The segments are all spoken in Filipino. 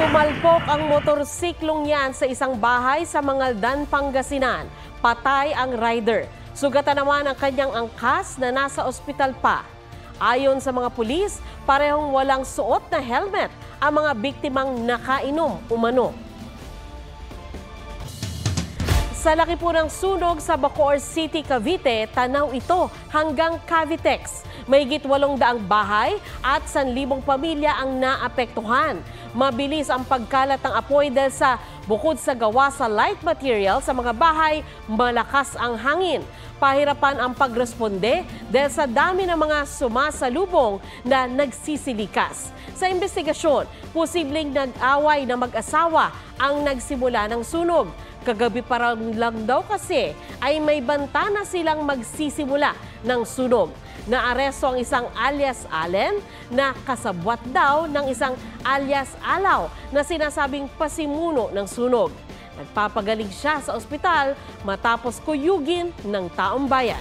Pumalpok ang motorsiklong yan sa isang bahay sa Mangaldan, Pangasinan. Patay ang rider. Sugatan naman ang kanyang angkas na nasa ospital pa. Ayon sa mga pulis, parehong walang suot na helmet ang mga biktimang nakainom umano. Sa laki po ng sunog sa Bacoor City, Cavite, tanaw ito hanggang Cavitex. Mahigit 800 bahay at 1,000 pamilya ang naapektuhan. Mabilis ang pagkalat ng apoy dahil sa bukod sa gawa sa light material sa mga bahay, malakas ang hangin. Pahirapan ang pagresponde dahil sa dami ng mga sumasalubong na nagsisilikas. Sa investigasyon, posibleng nag-away na mag-asawa ang nagsimula ng sunog. Kagabi pa lang daw kasi ay may banta na silang magsisimula ng sunog. Naaresto ang isang alias Allen na kasabwat daw ng isang alias Alaw na sinasabing pasimuno ng sunog. Nagpapagaling siya sa ospital matapos kuyugin ng taong bayan.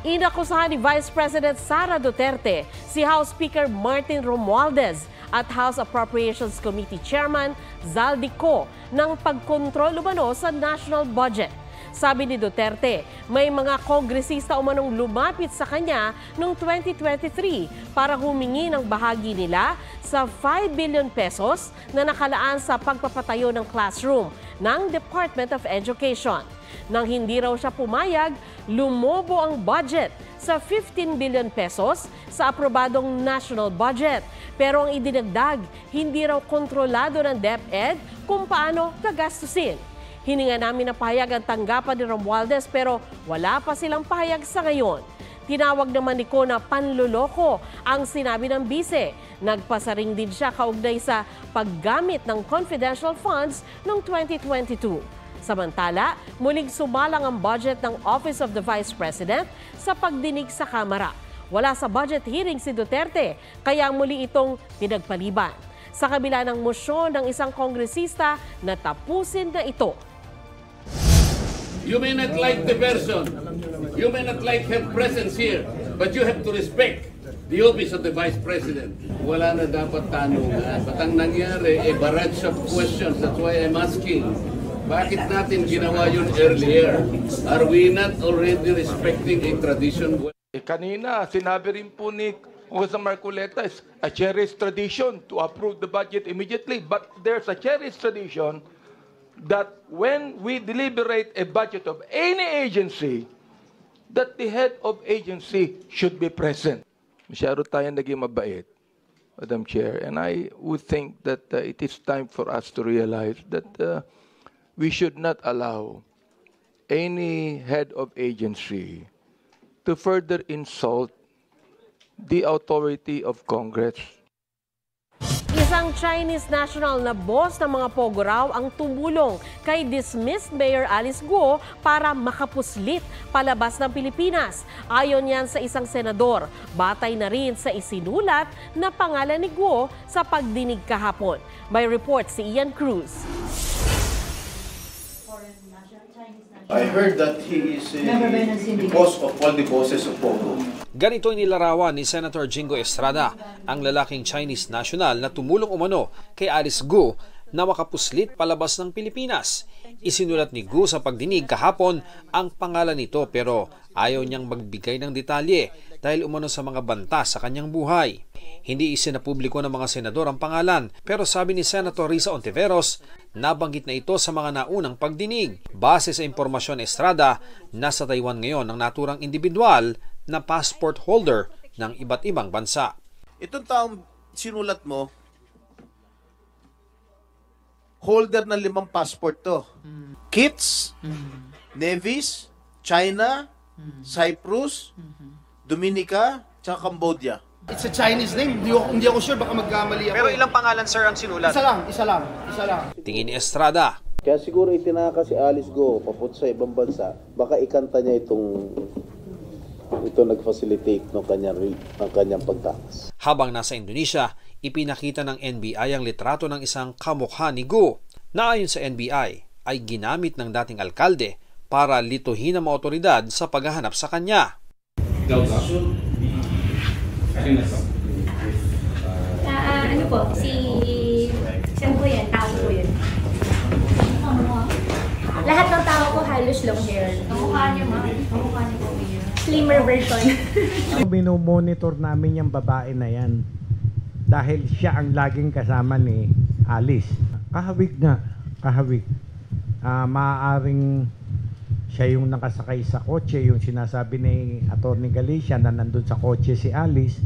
Inakusahan ni Vice President Sara Duterte si House Speaker Martin Romualdez at House Appropriations Committee Chairman Zaldico ng pagkontrol umano sa national budget. Sabi ni Duterte, may mga kongresista umanong lumapit sa kanya noong 2023 para humingi ng bahagi nila sa 5 billion pesos na nakalaan sa pagpapatayo ng classroom ng Department of Education. Nang hindi raw siya pumayag, lumobo ang budget sa 15 billion pesos sa aprobadong national budget. Pero ang idinagdag, hindi raw kontrolado ng DepEd kung paano gagastusin. Hininga namin na pahayag ang tanggapan ni Romualdez pero wala pa silang pahayag sa ngayon. Tinawag naman ni Ko na panluloko ang sinabi ng bise. Nagpasaring din siya kaugnay sa paggamit ng confidential funds noong 2022. Samantala, muling sumalang ang budget ng Office of the Vice President sa pagdinig sa Kamara. Wala sa budget hearing si Duterte, kaya muli itong pinagpaliban. Sa kabila ng mosyon ng isang kongresista na tapusin na ito. You may not like the person, you may not like her presence here, but you have to respect the office of the Vice President. Wala na dapat tanungan. Ba't ang nangyari, barrage of questions, that's why I'm asking. Bakit natin ginawa yun earlier? Are we not already respecting a tradition? Kanina, sinabi rin po ni Jose Marcoleta, is a cherished tradition to approve the budget immediately. But there's a cherished tradition that when we deliberate a budget of any agency, that the head of agency should be present. Masyado tayo naging mabait, Madam Chair. And I would think that it is time for us to realize that we should not allow any head of agency to further insult the authority of Congress. Isang Chinese national na boss ng mga pogo raw ang tumulong kay dismissed Mayor Alice Guo para makapuslit palabas ng Pilipinas. Ayon yan sa isang senador, batay na rin sa isinulat na pangalan ni Guo sa pagdinig kahapon. May report si Ian Cruz. I heard that he is the boss of all the bosses of Pogo. Ganito inilarawan ni Senator Jingo Estrada, ang lalaking Chinese national na tumulong umano kay Alice Guo na makapuslit palabas ng Pilipinas. Isinulat ni Guo sa pagdinig kahapon ang pangalan nito pero ayaw niyang magbigay ng detalye dahil umano sa mga banta sa kanyang buhay. Hindi isinapubliko ng mga senador ang pangalan pero sabi ni Senator Risa Ontiveros, nabanggit na ito sa mga naunang pagdinig. Base sa impormasyon ni Estrada, nasa Taiwan ngayon ang naturang individual na passport holder ng iba't ibang bansa. Itong taong sinulat mo, holder ng 5 passport to. Kits, Nevis, China, Cyprus, Dominica, tsaka Cambodia. It's a Chinese name. Hindi ako sure, baka magkamali ako. Pero ilang pangalan, sir, ang sinulat? Isa lang. Tingin ni Estrada, kaya siguro itinaka si Alice Guo papunta sa ibang bansa, baka ikanta niya ito nag-facilitate ng kanyang pagtakas. Habang nasa Indonesia, ipinakita ng NBI ang litrato ng isang kamukha ni Guo na ayon sa NBI ay ginamit ng dating alkalde para lituhin ang mga otoridad sa paghahanap sa kanya. Ano po, si Saan po yan? Tao po yun. Lahat ng tao po halos long hair. Ang mukha niyo, ma'am. Ang mukha niyo po yun. Slimmer version. Minomonitor namin yung babae na yan dahil siya ang laging kasama ni Alice. Kahawig nga, kahawig. Maaaring siya yung nakasakay sa kotse, yung sinasabi ni Atty. Galicia na nandun sa kotse si Alice.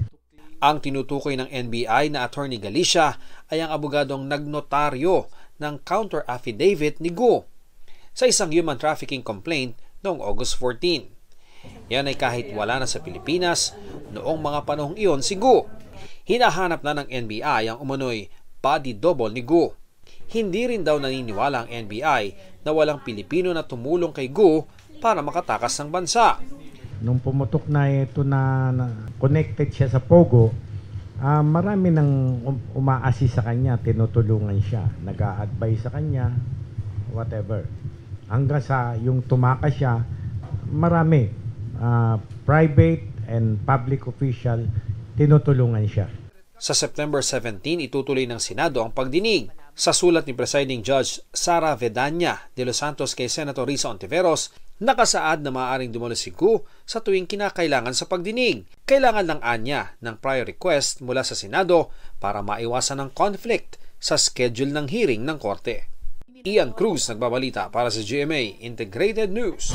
Ang tinutukoy ng NBI na Atty. Galicia ay ang abogadong nagnotaryo ng counter affidavit ni Go sa isang human trafficking complaint noong August 14. Yan ay kahit wala na sa Pilipinas noong mga panahong iyon si Go. Hinahanap na ng NBI ang umano'y body double ni Go. Hindi rin daw naniniwala ang NBI na walang Pilipino na tumulong kay Go para makatakas ng bansa. Nung pumutok na ito na connected siya sa Pogo, marami nang umaasist sa kanya, tinutulungan siya, nag-a-advise sa kanya, whatever. Hanggang sa yung tumakas siya, marami, private and public official, tinutulungan siya. Sa September 17, itutuloy ng Senado ang pagdinig. Sa sulat ni Presiding Judge Sara Vedanya de Los Santos kay Senator Risa Ontiveros, nakasaad na maaaring dumalo si Go sa tuwing kinakailangan sa pagdinig. Kailangan lang anya ng prior request mula sa Senado para maiwasan ang conflict sa schedule ng hearing ng Korte. Ian Cruz nagbabalita para sa GMA Integrated News.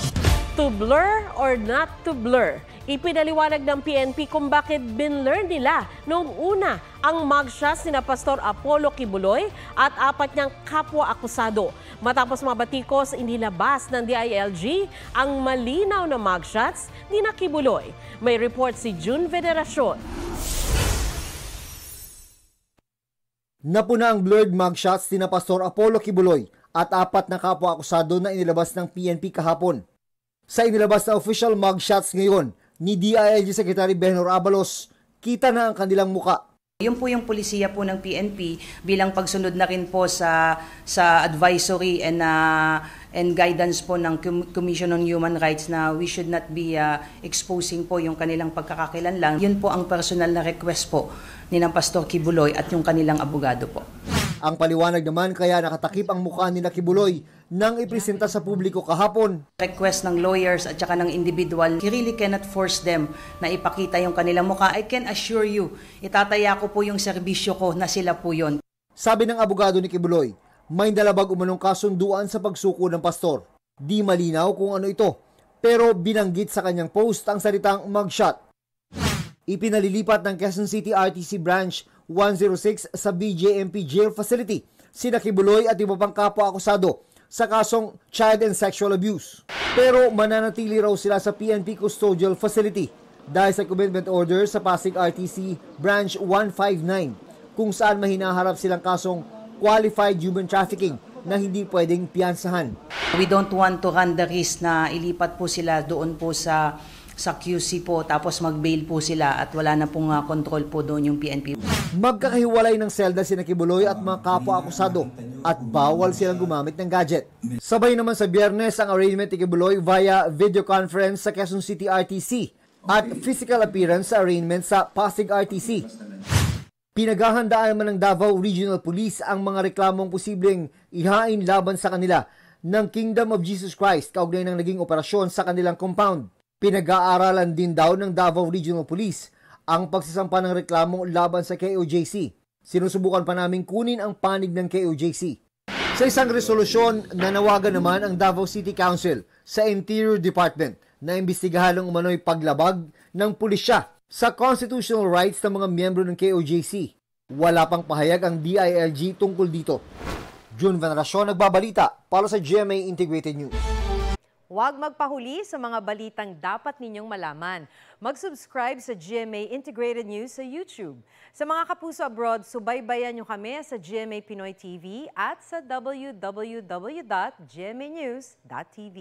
To blur or not to blur? Ipinaliwanag ng PNP kung bakit binlur nila noong una ang mugshots ni Pastor Apollo Kibuloy at 4 niyang kapwa-akusado. Matapos mabatikos, inilabas ng DILG ang malinaw na mugshots ni Kibuloy. May report si June Veneracion. Napuna ang blurred mugshots ni Pastor Apollo Kibuloy at 4 na kapwa-akusado na inilabas ng PNP kahapon. Sa inilabas na official mugshots ngayon ni DILG Secretary Benhur Abalos, kita na ang kanilang muka. Yun po yung pulisiya po ng PNP bilang pagsunod na rin po sa advisory and guidance po ng Commission on Human Rights na we should not be exposing po yung kanilang pagkakakilanlan. Yun po ang personal na request po ni Pastor Kibuloy at yung kanilang abogado po. Ang paliwanag naman kaya nakatakip ang mukha ni Kibuloy nang ipresenta sa publiko kahapon. Request ng lawyers at saka ng individual, you really cannot force them na ipakita yung kanilang mukha. I can assure you, itataya ko po yung serbisyo ko na sila po yun. Sabi ng abogado ni Kibuloy, may dalabag umanong kasunduan sa pagsuko ng pastor. Di malinaw kung ano ito, pero binanggit sa kanyang post ang salitang mugshot. Ipinalilipat ng Quezon City RTC Branch 106 sa BJMP Jail Facility sina Kibuloy at iba pang kapwa-akusado sa kasong child and sexual abuse. Pero mananatili raw sila sa PNP Custodial Facility dahil sa commitment order sa Pasig RTC Branch 159 kung saan mahinaharap silang kasong qualified human trafficking na hindi pwedeng piyansahan. We don't want to run the risk na ilipat po sila doon po sa QC po tapos mag-bail po sila at wala na pong control po doon yung PNP. Magkakahiwalay ng selda sina Kibuloy at mga kapwa-akusado at bawal silang gumamit ng gadget. Sabay naman sa Biyernes ang arraignment ni Kibuloy via video conference sa Quezon City RTC at physical appearance sa arraignment sa Pasig RTC. Pinaghahandaan man ng Davao Regional Police ang mga reklamong posibleng ihain laban sa kanila ng Kingdom of Jesus Christ kaugnay ng naging operasyon sa kanilang compound. Pinag-aaralan din daw ng Davao Regional Police ang pagsasampa ng reklamo laban sa KOJC. Sinusubukan pa namin kunin ang panig ng KOJC. Sa isang resolusyon, nanawagan naman ang Davao City Council sa Interior Department na imbestigahan ng umano'y paglabag ng pulisya sa constitutional rights ng mga miyembro ng KOJC. Wala pang pahayag ang DILG tungkol dito. June Veneracion nagbabalita para sa GMA Integrated News. Huwag magpahuli sa mga balitang dapat ninyong malaman. Mag-subscribe sa GMA Integrated News sa YouTube. Sa mga kapuso abroad, subaybayan nyo kami sa GMA Pinoy TV at sa www.gmanews.tv.